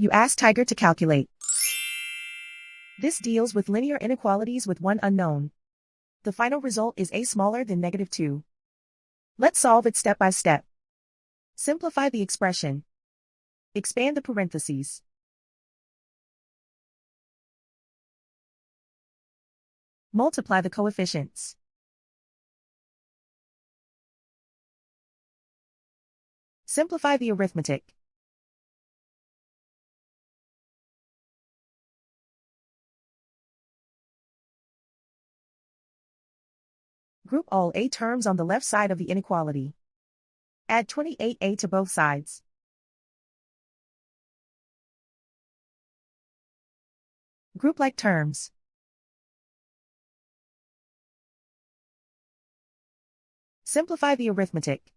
You ask Tiger to calculate. This deals with linear inequalities with one unknown. The final result is a smaller than -2. Let's solve it step by step. Simplify the expression. Expand the parentheses. Multiply the coefficients. Simplify the arithmetic. Group all a terms on the left side of the inequality. Add 28a to both sides. Group like terms. Simplify the arithmetic.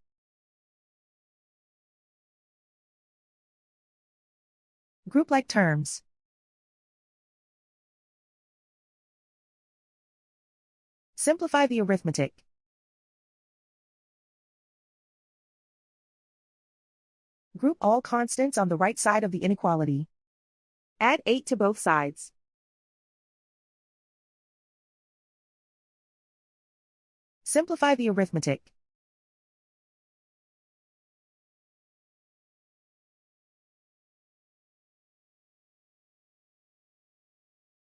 Group like terms. Simplify the arithmetic. Group all constants on the right side of the inequality. Add 8 to both sides. Simplify the arithmetic.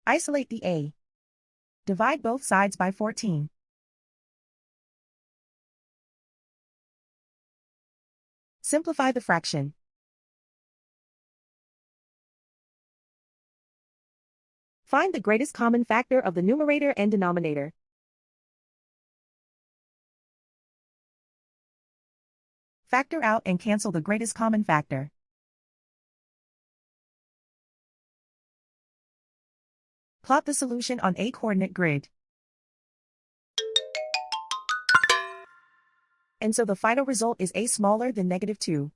Isolate the a. Divide both sides by 14. Simplify the fraction. Find the greatest common factor of the numerator and denominator. Factor out and cancel the greatest common factor. Plot the solution on a coordinate grid. And so the final result is a smaller than -2.